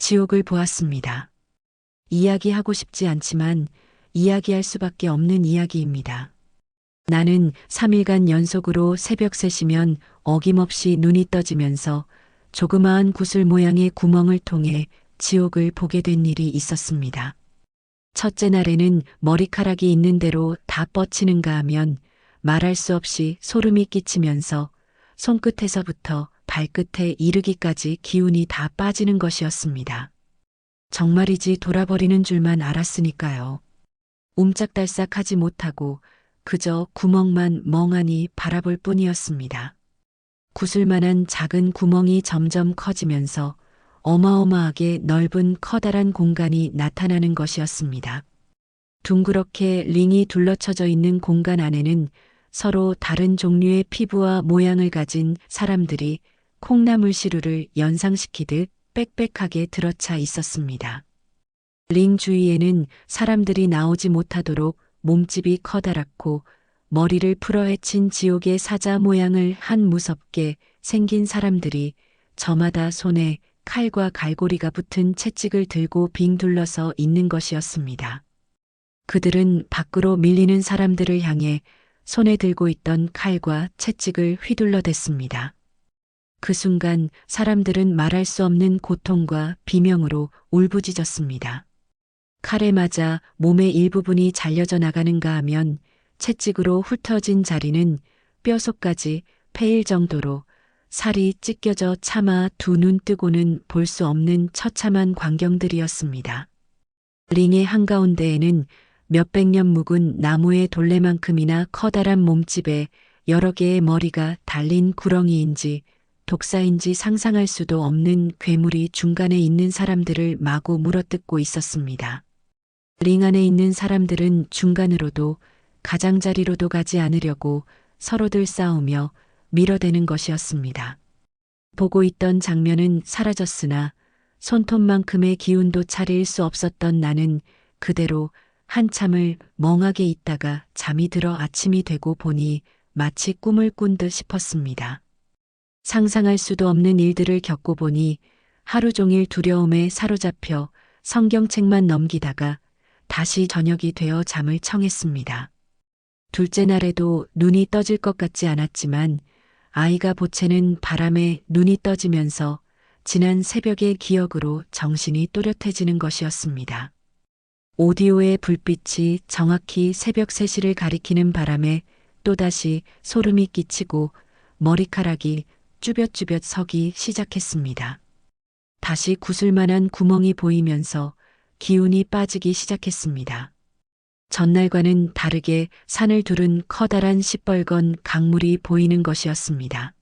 지옥을 보았습니다. 이야기하고 싶지 않지만 이야기할 수밖에 없는 이야기입니다. 나는 3일간 연속으로 새벽 3시면 어김없이 눈이 떠지면서 조그마한 구슬 모양의 구멍을 통해 지옥을 보게 된 일이 있었습니다. 첫째 날에는 머리카락이 있는 대로 다 뻗치는가 하면 말할 수 없이 소름이 끼치면서 손끝에서부터 발끝에 이르기까지 기운이 다 빠지는 것이었습니다. 정말이지 돌아버리는 줄만 알았으니까요. 옴짝달싹하지 못하고 그저 구멍만 멍하니 바라볼 뿐이었습니다. 구슬만한 작은 구멍이 점점 커지면서 어마어마하게 넓은 커다란 공간이 나타나는 것이었습니다. 둥그렇게 링이 둘러쳐져 있는 공간 안에는 서로 다른 종류의 피부와 모양을 가진 사람들이 콩나물 시루를 연상시키듯 빽빽하게 들어차 있었습니다. 링 주위에는 사람들이 나오지 못하도록 몸집이 커다랗고 머리를 풀어헤친 지옥의 사자 모양을 한 무섭게 생긴 사람들이 저마다 손에 칼과 갈고리가 붙은 채찍을 들고 빙 둘러서 있는 것이었습니다. 그들은 밖으로 밀리는 사람들을 향해 손에 들고 있던 칼과 채찍을 휘둘러댔습니다. 그 순간 사람들은 말할 수 없는 고통과 비명으로 울부짖었습니다. 칼에 맞아 몸의 일부분이 잘려져 나가는가 하면 채찍으로 훑어진 자리는 뼈속까지 패일 정도로 살이 찢겨져 차마 두 눈 뜨고는 볼 수 없는 처참한 광경들이었습니다. 링의 한가운데에는 몇백 년 묵은 나무의 돌레만큼이나 커다란 몸집에 여러 개의 머리가 달린 구렁이인지 독사인지 상상할 수도 없는 괴물이 중간에 있는 사람들을 마구 물어뜯고 있었습니다. 링 안에 있는 사람들은 중간으로도 가장자리로도 가지 않으려고 서로들 싸우며 밀어대는 것이었습니다. 보고 있던 장면은 사라졌으나 손톱만큼의 기운도 차릴 수 없었던 나는 그대로 한참을 멍하게 있다가 잠이 들어 아침이 되고 보니 마치 꿈을 꾼 듯 싶었습니다. 상상할 수도 없는 일들을 겪고 보니 하루 종일 두려움에 사로잡혀 성경책만 넘기다가 다시 저녁이 되어 잠을 청했습니다. 둘째 날에도 눈이 떠질 것 같지 않았지만 아이가 보채는 바람에 눈이 떠지면서 지난 새벽의 기억으로 정신이 또렷해지는 것이었습니다. 오디오의 불빛이 정확히 새벽 3시를 가리키는 바람에 또다시 소름이 끼치고 머리카락이 쭈뼛쭈뼛 서기 시작했습니다. 다시 구슬만한 구멍이 보이면서 기운이 빠지기 시작했습니다. 전날과는 다르게 산을 두른 커다란 시뻘건 강물이 보이는 것이었습니다.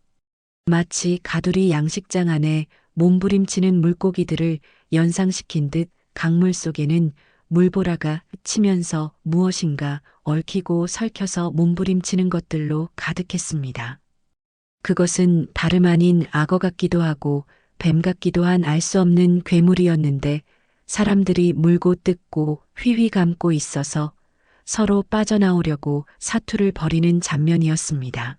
마치 가두리 양식장 안에 몸부림치는 물고기들을 연상시킨 듯 강물 속에는 물보라가 치면서 무엇인가 얽히고 설켜서 몸부림치는 것들로 가득했습니다. 그것은 다름 아닌 악어 같기도 하고 뱀 같기도 한 알 수 없는 괴물이었는데 사람들이 물고 뜯고 휘휘 감고 있어서 서로 빠져나오려고 사투를 벌이는 장면이었습니다.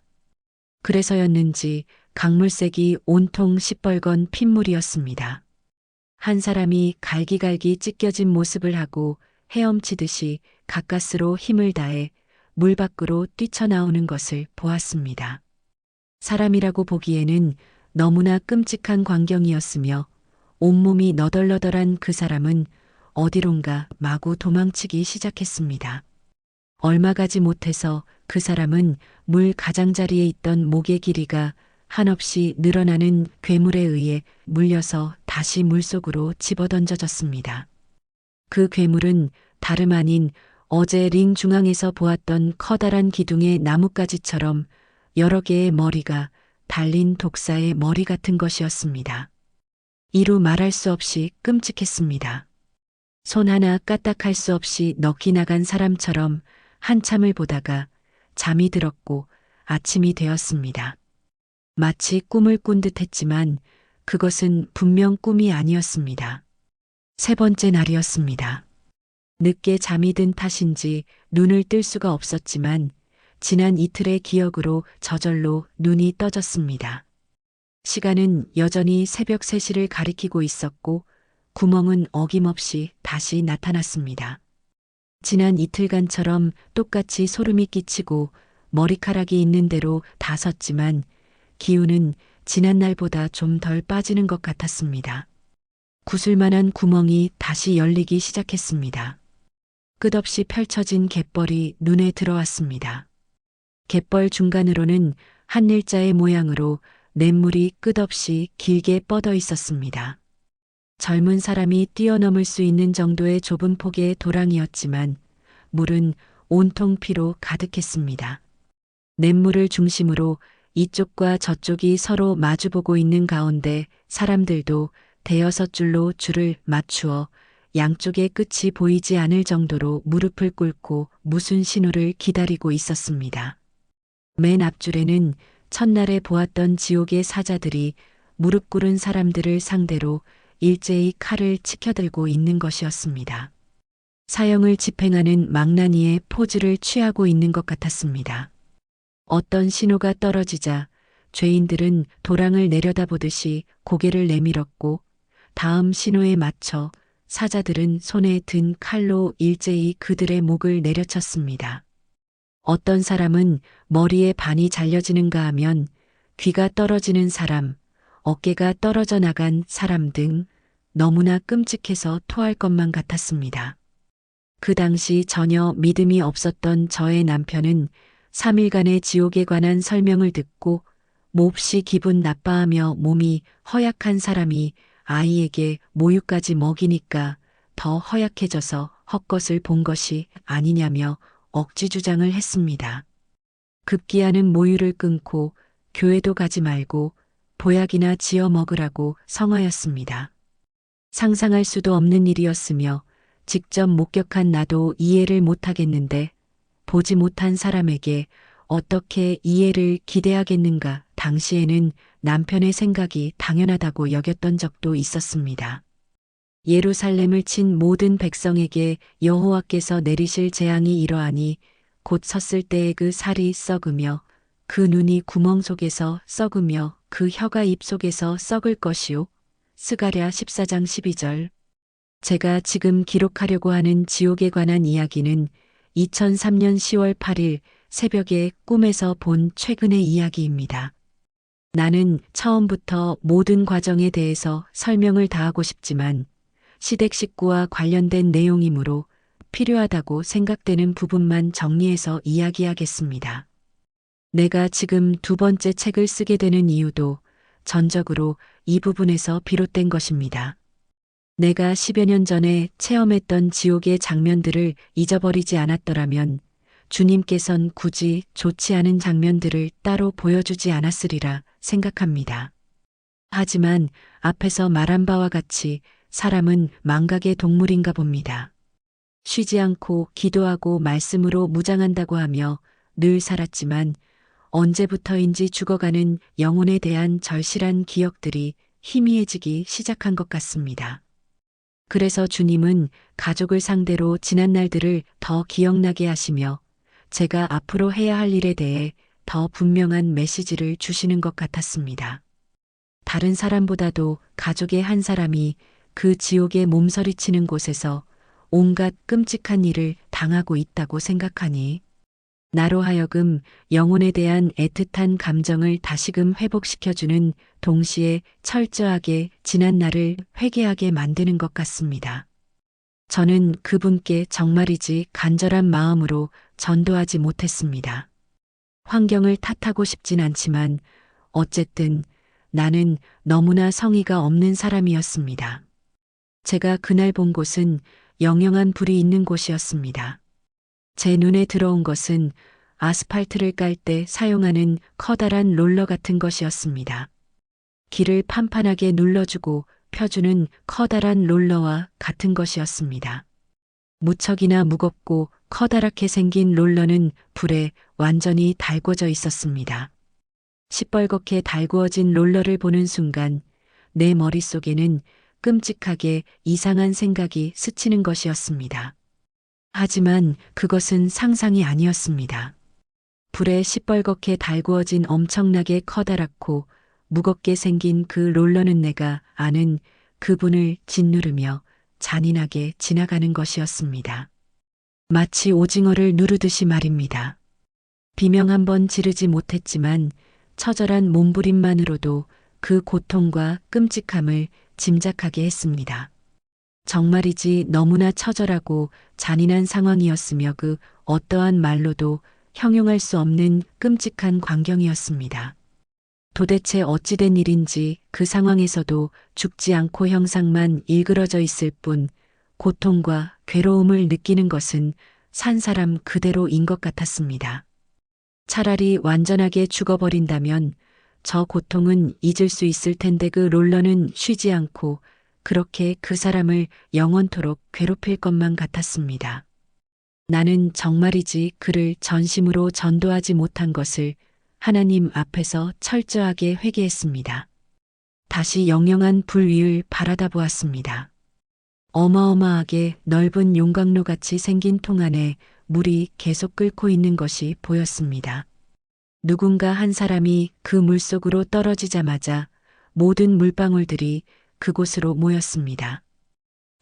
그래서였는지 강물색이 온통 시뻘건 핏물이었습니다. 한 사람이 갈기갈기 찢겨진 모습을 하고 헤엄치듯이 가까스로 힘을 다해 물 밖으로 뛰쳐나오는 것을 보았습니다. 사람이라고 보기에는 너무나 끔찍한 광경이었으며 온몸이 너덜너덜한 그 사람은 어디론가 마구 도망치기 시작했습니다. 얼마 가지 못해서 그 사람은 물 가장자리에 있던 목의 길이가 한없이 늘어나는 괴물에 의해 물려서 다시 물속으로 집어던져졌습니다. 그 괴물은 다름 아닌 어제 링 중앙에서 보았던 커다란 기둥의 나뭇가지처럼 여러 개의 머리가 달린 독사의 머리 같은 것이었습니다. 이루 말할 수 없이 끔찍했습니다. 손 하나 까딱할 수 없이 넋이 나간 사람처럼 한참을 보다가 잠이 들었고 아침이 되었습니다. 마치 꿈을 꾼 듯 했지만 그것은 분명 꿈이 아니었습니다. 세 번째 날이었습니다. 늦게 잠이 든 탓인지 눈을 뜰 수가 없었지만 지난 이틀의 기억으로 저절로 눈이 떠졌습니다. 시간은 여전히 새벽 3시를 가리키고 있었고 구멍은 어김없이 다시 나타났습니다. 지난 이틀간처럼 똑같이 소름이 끼치고 머리카락이 있는 대로 다 섰지만 기운은 지난날보다 좀 덜 빠지는 것 같았습니다. 구슬만한 구멍이 다시 열리기 시작했습니다. 끝없이 펼쳐진 갯벌이 눈에 들어왔습니다. 갯벌 중간으로는 한 일자의 모양으로 냇물이 끝없이 길게 뻗어 있었습니다. 젊은 사람이 뛰어넘을 수 있는 정도의 좁은 폭의 도랑이었지만 물은 온통 피로 가득했습니다. 냇물을 중심으로 이쪽과 저쪽이 서로 마주보고 있는 가운데 사람들도 대여섯 줄로 줄을 맞추어 양쪽의 끝이 보이지 않을 정도로 무릎을 꿇고 무슨 신호를 기다리고 있었습니다. 맨 앞줄에는 첫날에 보았던 지옥의 사자들이 무릎 꿇은 사람들을 상대로 일제히 칼을 치켜들고 있는 것이었습니다. 사형을 집행하는 망나니의 포즈를 취하고 있는 것 같았습니다. 어떤 신호가 떨어지자 죄인들은 도랑을 내려다보듯이 고개를 내밀었고 다음 신호에 맞춰 사자들은 손에 든 칼로 일제히 그들의 목을 내려쳤습니다. 어떤 사람은 머리에 반이 잘려지는가 하면 귀가 떨어지는 사람, 어깨가 떨어져 나간 사람 등 너무나 끔찍해서 토할 것만 같았습니다. 그 당시 전혀 믿음이 없었던 저의 남편은 3일간의 지옥에 관한 설명을 듣고 몹시 기분 나빠하며 몸이 허약한 사람이 아이에게 모유까지 먹이니까 더 허약해져서 헛것을 본 것이 아니냐며 억지 주장을 했습니다. 급기야는 모유를 끊고 교회도 가지 말고 보약이나 지어 먹으라고 성하였습니다. 상상할 수도 없는 일이었으며 직접 목격한 나도 이해를 못하겠는데 보지 못한 사람에게 어떻게 이해를 기대하겠는가. 당시에는 남편의 생각이 당연하다고 여겼던 적도 있었습니다. 예루살렘을 친 모든 백성에게 여호와께서 내리실 재앙이 이러하니 곧 섰을 때에 그 살이 썩으며 그 눈이 구멍 속에서 썩으며 그 혀가 입 속에서 썩을 것이요. 스가랴 14장 12절. 제가 지금 기록하려고 하는 지옥에 관한 이야기는 2003년 10월 8일 새벽에 꿈에서 본 최근의 이야기입니다. 나는 처음부터 모든 과정에 대해서 설명을 다하고 싶지만 시댁 식구와 관련된 내용이므로 필요하다고 생각되는 부분만 정리해서 이야기하겠습니다. 내가 지금 두 번째 책을 쓰게 되는 이유도 전적으로 이 부분에서 비롯된 것입니다. 내가 10여 년 전에 체험했던 지옥의 장면들을 잊어버리지 않았더라면 주님께선 굳이 좋지 않은 장면들을 따로 보여주지 않았으리라 생각합니다. 하지만 앞에서 말한 바와 같이 사람은 망각의 동물인가 봅니다. 쉬지 않고 기도하고 말씀으로 무장한다고 하며 늘 살았지만 언제부터인지 죽어가는 영혼에 대한 절실한 기억들이 희미해지기 시작한 것 같습니다. 그래서 주님은 가족을 상대로 지난 날들을 더 기억나게 하시며 제가 앞으로 해야 할 일에 대해 더 분명한 메시지를 주시는 것 같았습니다. 다른 사람보다도 가족의 한 사람이 그 지옥에 몸서리치는 곳에서 온갖 끔찍한 일을 당하고 있다고 생각하니 나로 하여금 영혼에 대한 애틋한 감정을 다시금 회복시켜주는 동시에 철저하게 지난 날을 회개하게 만드는 것 같습니다. 저는 그분께 정말이지 간절한 마음으로 전도하지 못했습니다. 환경을 탓하고 싶진 않지만 어쨌든 나는 너무나 성의가 없는 사람이었습니다. 제가 그날 본 곳은 영영한 불이 있는 곳이었습니다. 제 눈에 들어온 것은 아스팔트를 깔 때 사용하는 커다란 롤러 같은 것이었습니다. 길을 판판하게 눌러주고 펴주는 커다란 롤러와 같은 것이었습니다. 무척이나 무겁고 커다랗게 생긴 롤러는 불에 완전히 달궈져 있었습니다. 시뻘겋게 달구어진 롤러를 보는 순간 내 머릿속에는 끔찍하게 이상한 생각이 스치는 것이었습니다. 하지만 그것은 상상이 아니었습니다. 불에 시뻘겋게 달구어진 엄청나게 커다랗고 무겁게 생긴 그 롤러는 내가 아는 그분을 짓누르며 잔인하게 지나가는 것이었습니다. 마치 오징어를 누르듯이 말입니다. 비명 한 번 지르지 못했지만 처절한 몸부림만으로도 그 고통과 끔찍함을 짐작하게 했습니다. 정말이지 너무나 처절하고 잔인한 상황이었으며 그 어떠한 말로도 형용할 수 없는 끔찍한 광경이었습니다. 도대체 어찌된 일인지 그 상황에서도 죽지 않고 형상만 일그러져 있을 뿐 고통과 괴로움을 느끼는 것은 산 사람 그대로인 것 같았습니다. 차라리 완전하게 죽어버린다면 저 고통은 잊을 수 있을 텐데 그 롤러는 쉬지 않고 그렇게 그 사람을 영원토록 괴롭힐 것만 같았습니다. 나는 정말이지 그를 전심으로 전도하지 못한 것을 하나님 앞에서 철저하게 회개했습니다. 다시 영영한 불 위를 바라다 보았습니다. 어마어마하게 넓은 용광로 같이 생긴 통 안에 물이 계속 끓고 있는 것이 보였습니다. 누군가 한 사람이 그 물속으로 떨어지자마자 모든 물방울들이 그곳으로 모였습니다.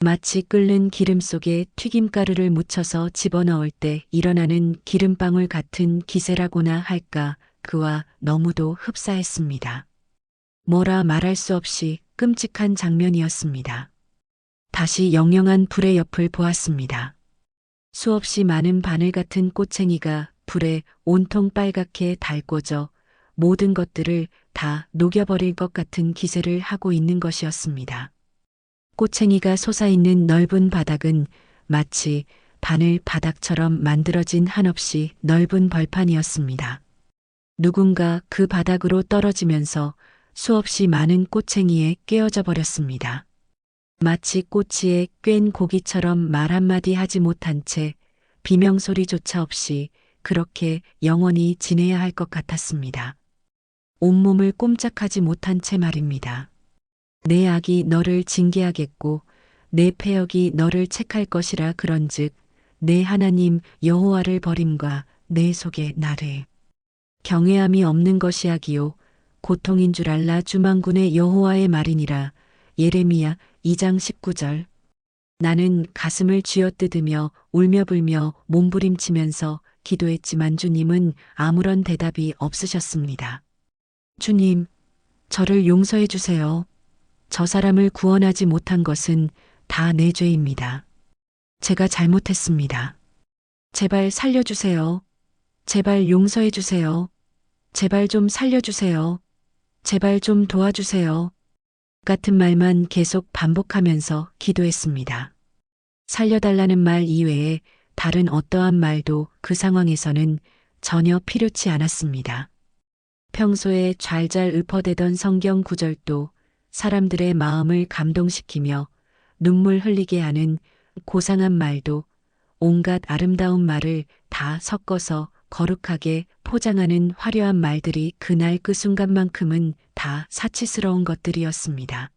마치 끓는 기름 속에 튀김가루를 묻혀서 집어넣을 때 일어나는 기름방울 같은 기세라고나 할까, 그와 너무도 흡사했습니다. 뭐라 말할 수 없이 끔찍한 장면이었습니다. 다시 영영한 불의 옆을 보았습니다. 수없이 많은 바늘 같은 꼬챙이가 불에 온통 빨갛게 달궈져 모든 것들을 다 녹여버릴 것 같은 기세를 하고 있는 것이었습니다. 꼬챙이가 솟아있는 넓은 바닥은 마치 바늘 바닥처럼 만들어진 한없이 넓은 벌판이었습니다. 누군가 그 바닥으로 떨어지면서 수없이 많은 꼬챙이에 꿰어져 버렸습니다. 마치 꼬치에 꿰인 고기처럼 말 한마디 하지 못한 채 비명소리조차 없이 그렇게 영원히 지내야 할 것 같았습니다. 온몸을 꼼짝하지 못한 채 말입니다. 내 악이 너를 징계하겠고 내 패역이 너를 책할 것이라 그런즉 내 하나님 여호와를 버림과 내 속에 나를 경외함이 없는 것이 악이요 고통인 줄 알라 주만군의 여호와의 말이니라. 예레미야 2장 19절. 나는 가슴을 쥐어뜯으며 울며 불며 몸부림치면서 기도했지만 주님은 아무런 대답이 없으셨습니다. 주님, 저를 용서해 주세요. 저 사람을 구원하지 못한 것은 다 내 죄입니다. 제가 잘못했습니다. 제발 살려주세요. 제발 용서해 주세요. 제발 좀 살려주세요. 제발 좀 도와주세요. 같은 말만 계속 반복하면서 기도했습니다. 살려달라는 말 이외에 다른 어떠한 말도 그 상황에서는 전혀 필요치 않았습니다. 평소에 잘잘 읊어대던 성경 구절도 사람들의 마음을 감동시키며 눈물 흘리게 하는 고상한 말도 온갖 아름다운 말을 다 섞어서 거룩하게 포장하는 화려한 말들이 그날 그 순간만큼은 다 사치스러운 것들이었습니다.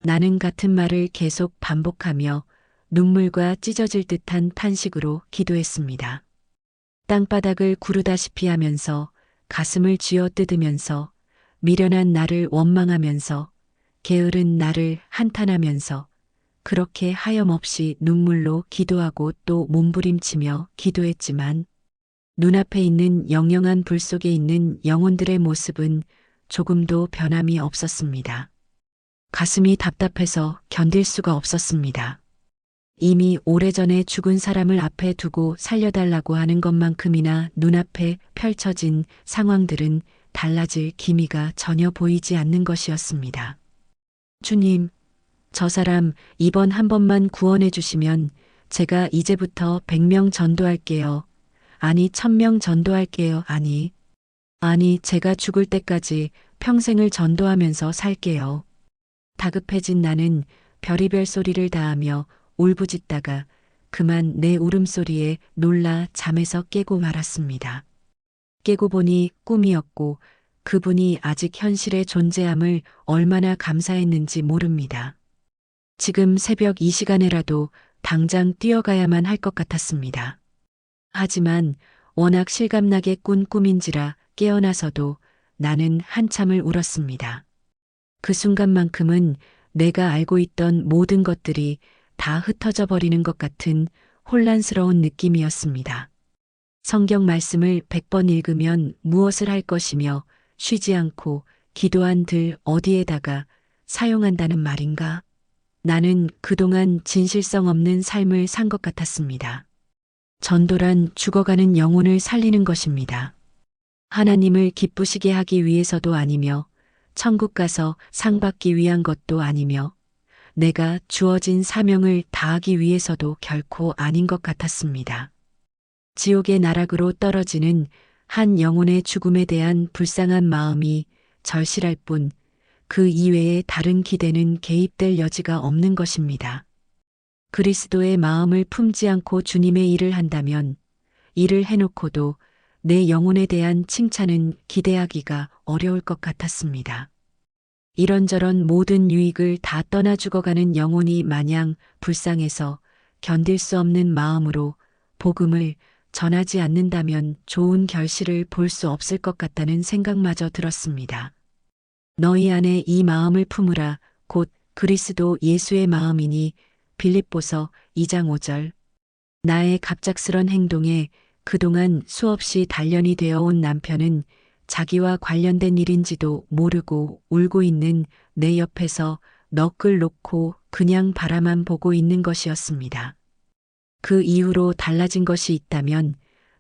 나는 같은 말을 계속 반복하며 눈물과 찢어질 듯한 탄식으로 기도했습니다. 땅바닥을 구르다시피 하면서 가슴을 쥐어뜯으면서 미련한 나를 원망하면서 게으른 나를 한탄하면서 그렇게 하염없이 눈물로 기도하고 또 몸부림치며 기도했지만 눈앞에 있는 영영한 불 속에 있는 영혼들의 모습은 조금도 변함이 없었습니다. 가슴이 답답해서 견딜 수가 없었습니다. 이미 오래전에 죽은 사람을 앞에 두고 살려달라고 하는 것만큼이나 눈앞에 펼쳐진 상황들은 달라질 기미가 전혀 보이지 않는 것이었습니다. 주님, 저 사람 이번 한 번만 구원해 주시면 제가 이제부터 100명 전도할게요. 아니 1000명 전도할게요. 아니 제가 죽을 때까지 평생을 전도하면서 살게요. 다급해진 나는 별의별 소리를 다하며 울부짖다가 그만 내 울음소리에 놀라 잠에서 깨고 말았습니다. 깨고 보니 꿈이었고 그분이 아직 현실에 존재함을 얼마나 감사했는지 모릅니다. 지금 새벽 이 시간에라도 당장 뛰어가야만 할 것 같았습니다. 하지만 워낙 실감나게 꾼 꿈인지라 깨어나서도 나는 한참을 울었습니다. 그 순간만큼은 내가 알고 있던 모든 것들이 다 흩어져 버리는 것 같은 혼란스러운 느낌이었습니다. 성경 말씀을 100번 읽으면 무엇을 할 것이며 쉬지 않고 기도한 들 어디에다가 사용한다는 말인가? 나는 그동안 진실성 없는 삶을 산 것 같았습니다. 전도란 죽어가는 영혼을 살리는 것입니다. 하나님을 기쁘시게 하기 위해서도 아니며 천국 가서 상 받기 위한 것도 아니며 내가 주어진 사명을 다하기 위해서도 결코 아닌 것 같았습니다. 지옥의 나락으로 떨어지는 한 영혼의 죽음에 대한 불쌍한 마음이 절실할 뿐 그 이외에 다른 기대는 개입될 여지가 없는 것입니다. 그리스도의 마음을 품지 않고 주님의 일을 한다면 일을 해놓고도 내 영혼에 대한 칭찬은 기대하기가 어려울 것 같았습니다. 이런저런 모든 유익을 다 떠나 죽어가는 영혼이 마냥 불쌍해서 견딜 수 없는 마음으로 복음을 전하지 않는다면 좋은 결실을 볼 수 없을 것 같다는 생각마저 들었습니다. 너희 안에 이 마음을 품으라 곧 그리스도 예수의 마음이니 빌립보서 2장 5절. 나의 갑작스런 행동에 그동안 수없이 단련이 되어 온 남편은 자기와 관련된 일인지도 모르고 울고 있는 내 옆에서 넋을 놓고 그냥 바라만 보고 있는 것이었습니다. 그 이후로 달라진 것이 있다면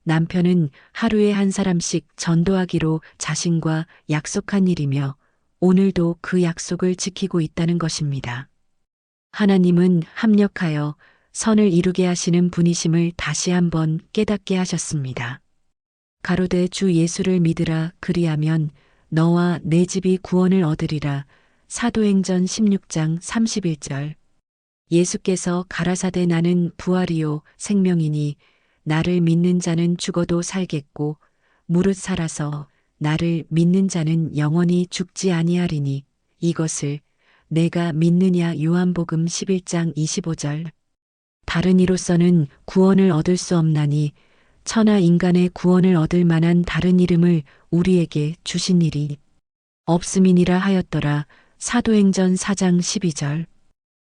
남편은 하루에 한 사람씩 전도하기로 자신과 약속한 일이며 오늘도 그 약속을 지키고 있다는 것입니다. 하나님은 합력하여 선을 이루게 하시는 분이심을 다시 한번 깨닫게 하셨습니다. 가로되 주 예수를 믿으라 그리하면 너와 내 집이 구원을 얻으리라. 사도행전 16장 31절. 예수께서 가라사대 나는 부활이요 생명이니 나를 믿는 자는 죽어도 살겠고 무릇 살아서 나를 믿는 자는 영원히 죽지 아니하리니 이것을 내가 믿느냐. 요한복음 11장 25절. 다른 이로서는 구원을 얻을 수 없나니 천하 인간의 구원을 얻을 만한 다른 이름을 우리에게 주신 일이 없음이니라 하였더라. 사도행전 4장 12절.